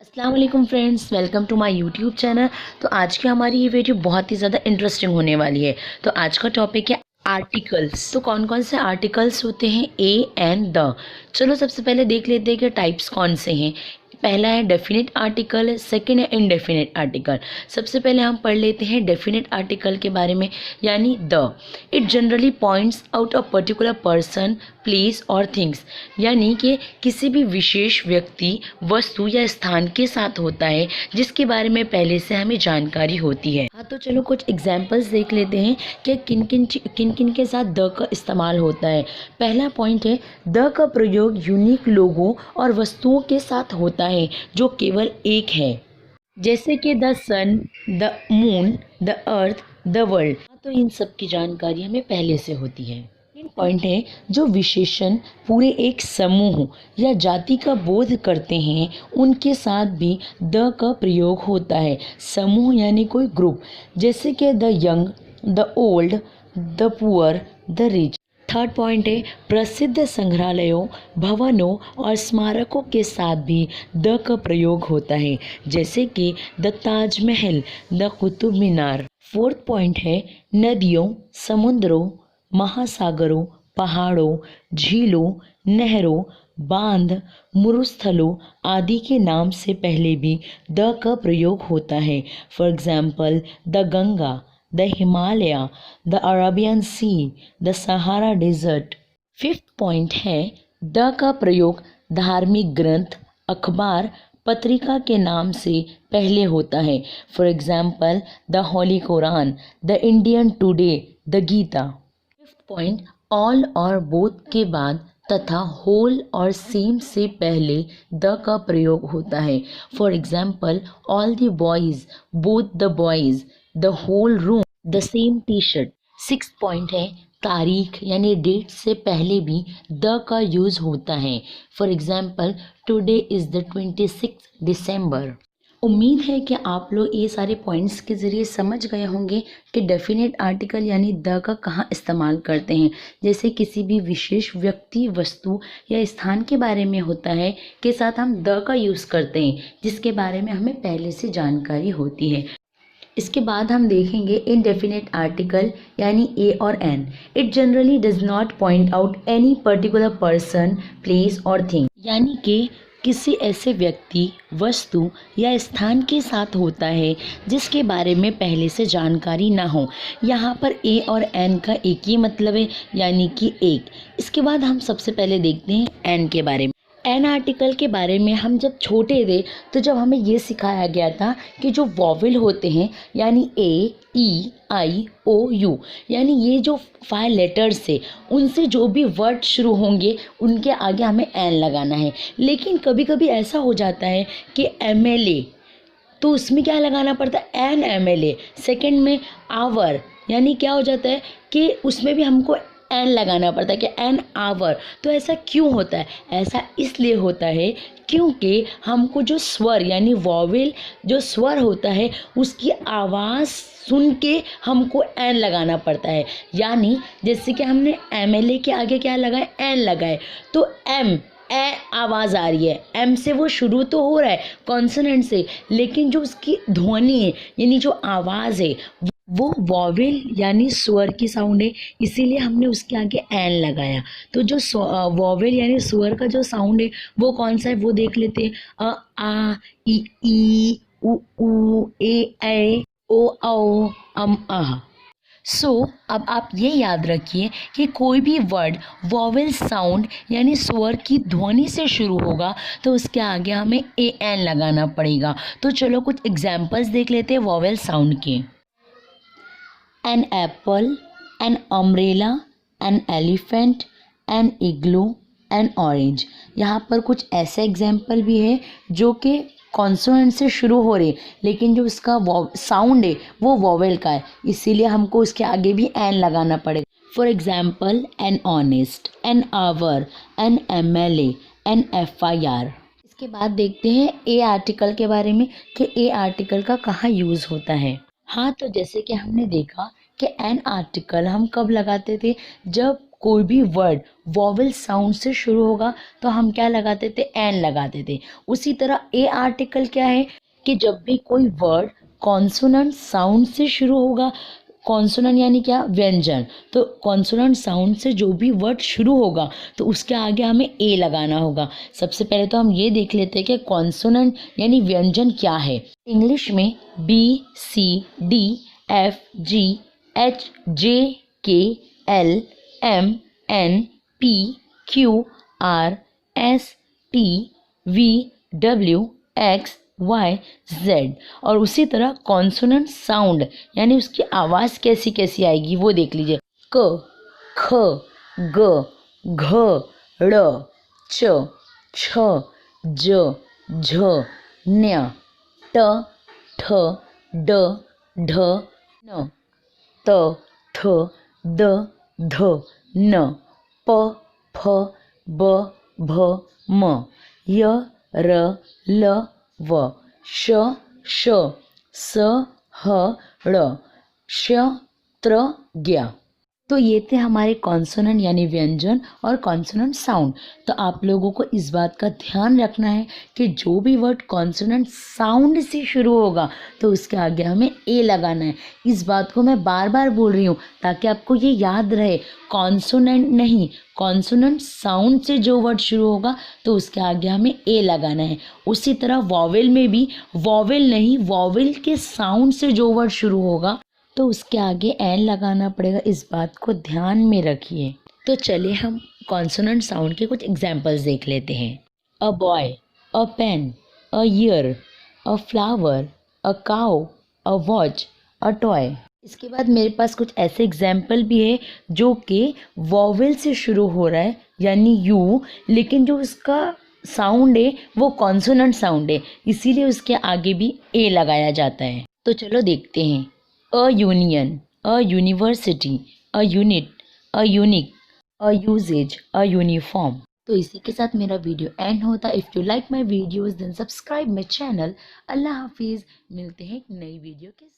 अस्सलाम वालेकुम friends, welcome to my YouTube channel. तो आज की हमारी ये वीडियो बहुत ही ज़्यादा इंटरेस्टिंग होने वाली है। तो आज का टॉपिक है आर्टिकल्स। तो कौन कौन से आर्टिकल्स होते हैं ए एंड द। चलो सबसे पहले देख लेते हैं कि टाइप्स कौन से हैं। पहला है डेफिनेट आर्टिकल, सेकंड है इनडेफिनेट आर्टिकल। सबसे पहले हम पढ़ लेते हैं डेफिनेट आर्टिकल के बारे में, यानी the. It generally points out a particular person, place और थिंग्स, यानी कि किसी भी विशेष व्यक्ति, वस्तु या स्थान के साथ होता है जिसके बारे में पहले से हमें जानकारी होती है। हाँ, तो चलो कुछ एग्जाम्पल्स देख लेते हैं कि किन किन के साथ द का इस्तेमाल होता है। पहला पॉइंट है, द का प्रयोग यूनिक लोगों और वस्तुओं के साथ होता है जो केवल एक है, जैसे कि the sun, the moon, the earth, the world. तो इन सब की जानकारी हमें पहले से होती है। सेकंड पॉइंट है, जो विशेषण पूरे एक समूह या जाति का बोध करते हैं उनके साथ भी द का प्रयोग होता है। समूह यानी कोई ग्रुप, जैसे कि the young, the old, the poor, the rich. Third point है, प्रसिद्ध संग्रहालयों, भवनों और स्मारकों के साथ भी द का प्रयोग होता है, जैसे कि the Taj Mahal, the Qutub Minar. Fourth point है, नदियों, समुद्रों, महासागरों, पहाड़ों, झीलों, नहरों, बांध, मरुस्थलों आदि के नाम से पहले भी द का प्रयोग होता है। For example the Ganga, the Himalaya, the Arabian sea, the Sahara desert. Fifth point है, द का प्रयोग धार्मिक ग्रंथ, अखबार, पत्रिका के नाम से पहले होता है। For example the holy Quran, the Indian Today, the Gita. Fifth point, all और बोथ के बाद तथा होल और सेम से पहले द का प्रयोग होता है। For example all the boys, both the boys, the whole room, the same T shirt. Sixth point है, तारीख यानी डेट से पहले भी द का यूज होता है। For example today is the 26 दिसंबर। उम्मीद है कि आप लोग ये सारे पॉइंट्स के ज़रिए समझ गए होंगे कि डेफिनेट आर्टिकल यानी द का कहाँ इस्तेमाल करते हैं। जैसे किसी भी विशेष व्यक्ति, वस्तु या स्थान के बारे में होता है के साथ हम द का यूज़ करते हैं, जिसके बारे में हमें पहले से जानकारी होती है। इसके बाद हम देखेंगे इनडेफिनेट आर्टिकल यानी ए और an. It generally does not point out any particular person, place और थिंग, यानी कि किसी ऐसे व्यक्ति, वस्तु या स्थान के साथ होता है जिसके बारे में पहले से जानकारी ना हो। यहाँ पर ए और एन का एक ही मतलब है, यानी कि एक। इसके बाद हम सबसे पहले देखते हैं एन के बारे में। एन आर्टिकल के बारे में हम जब छोटे थे तो जब हमें ये सिखाया गया था कि जो वॉवेल होते हैं यानी ए, ई, आई, ओ, यू, यानी ये जो 5 लेटर्स है उनसे जो भी वर्ड शुरू होंगे उनके आगे हमें एन लगाना है। लेकिन कभी कभी ऐसा हो जाता है कि एमएलए, तो उसमें क्या लगाना पड़ता है, एन एमएलए। सेकंड में आवर, यानी क्या हो जाता है कि उसमें भी हमको एन लगाना पड़ता है कि एन आवर। तो ऐसा क्यों होता है? ऐसा इसलिए होता है क्योंकि हमको जो स्वर यानी वॉवेल जो स्वर होता है उसकी आवाज़ सुन के हमको एन लगाना पड़ता है। यानी जैसे कि हमने एमएलए के आगे क्या लगाए, एन लगाए, तो एम ए आवाज़ आ रही है, एम से वो शुरू तो हो रहा है कॉन्सोनेंट से, लेकिन जो उसकी ध्वनि है यानी जो आवाज़ है वो वॉवेल यानी स्वर की साउंड है, इसीलिए हमने उसके आगे एन लगाया। तो जो वॉवेल यानी स्वर का जो साउंड है वो कौन सा है वो देख लेते हैं। अ, आ, ई, उ, ए, ओ, औ, आह। अब आप ये याद रखिए कि कोई भी वर्ड वॉवेल साउंड यानी स्वर की ध्वनि से शुरू होगा तो उसके आगे हमें ए एन लगाना पड़ेगा। तो चलो कुछ एग्जाम्पल्स देख लेते हैं वॉवेल साउंड के। An apple, an umbrella, an elephant, an igloo, an orange। यहाँ पर कुछ ऐसे एग्जाम्पल भी है जो कि कॉन्सोनेंट से शुरू हो रहे, लेकिन जो उसका साउंड है वो वॉवेल का है, इसीलिए हमको उसके आगे भी एन लगाना पड़ेगा। For example an honest, an hour, N MLA, an FIR. इसके बाद देखते हैं ए आर्टिकल के बारे में कि ए आर्टिकल का कहाँ यूज़ होता है। हाँ, तो जैसे कि हमने देखा कि एन आर्टिकल हम कब लगाते थे, जब कोई भी वर्ड वॉवेल साउंड से शुरू होगा तो हम क्या लगाते थे, एन लगाते थे। उसी तरह ए आर्टिकल क्या है कि जब भी कोई वर्ड कॉन्सोनेंट साउंड से शुरू होगा, कॉन्सोनेंट यानी क्या, व्यंजन, तो कॉन्सोनेंट साउंड से जो भी वर्ड शुरू होगा तो उसके आगे हमें ए लगाना होगा। सबसे पहले तो हम ये देख लेते हैं कि कॉन्सोनेंट यानी व्यंजन क्या है। इंग्लिश में B C D F G H J K L M N P Q R S T V W X Y Z. और उसी तरह कॉन्सोनेंट साउंड यानी उसकी आवाज़ कैसी कैसी आएगी वो देख लीजिए। क, ख, ग, घ, ड़, च, छ, ज, झ, न्य, ट, ठ, ड, ढ, न, त, थ, द, ध, न, प, फ, ब, भ, म, य, र, ल, व, श, श, स, ह, ड़, श, त्र, ज्ञ। तो ये थे हमारे कॉन्सोनेंट यानी व्यंजन और कॉन्सोनेंट साउंड। तो आप लोगों को इस बात का ध्यान रखना है कि जो भी वर्ड कॉन्सोनेंट साउंड से शुरू होगा तो उसके आगे हमें ए लगाना है। इस बात को मैं बार बार बोल रही हूँ ताकि आपको ये याद रहे, कॉन्सोनेंट नहीं, कॉन्सोनेंट साउंड से जो वर्ड शुरू होगा तो उसके आगे हमें ए लगाना है। उसी तरह वॉवेल में भी वॉवेल नहीं, वॉवेल के साउंड से जो वर्ड शुरू होगा तो उसके आगे एन लगाना पड़ेगा। इस बात को ध्यान में रखिए। तो चलिए हम कॉन्सोनेंट साउंड के कुछ एग्जाम्पल्स देख लेते हैं। A boy, a pen, a ear, a flower, a cow, a watch, a toy. इसके बाद मेरे पास कुछ ऐसे एग्जाम्पल भी है जो कि वॉवेल से शुरू हो रहा है यानी यू, लेकिन जो उसका साउंड है वो कॉन्सोनेंट साउंड है, इसीलिए उसके आगे भी ए लगाया जाता है। तो चलो देखते हैं। A union, a university, a unit, a unique, a usage, a uniform। तो इसी के साथ मेरा वीडियो एंड होता। If you like my videos then subscribe my channel. अल्लाह हाफिज़। मिलते हैं एक नई वीडियो के साथ।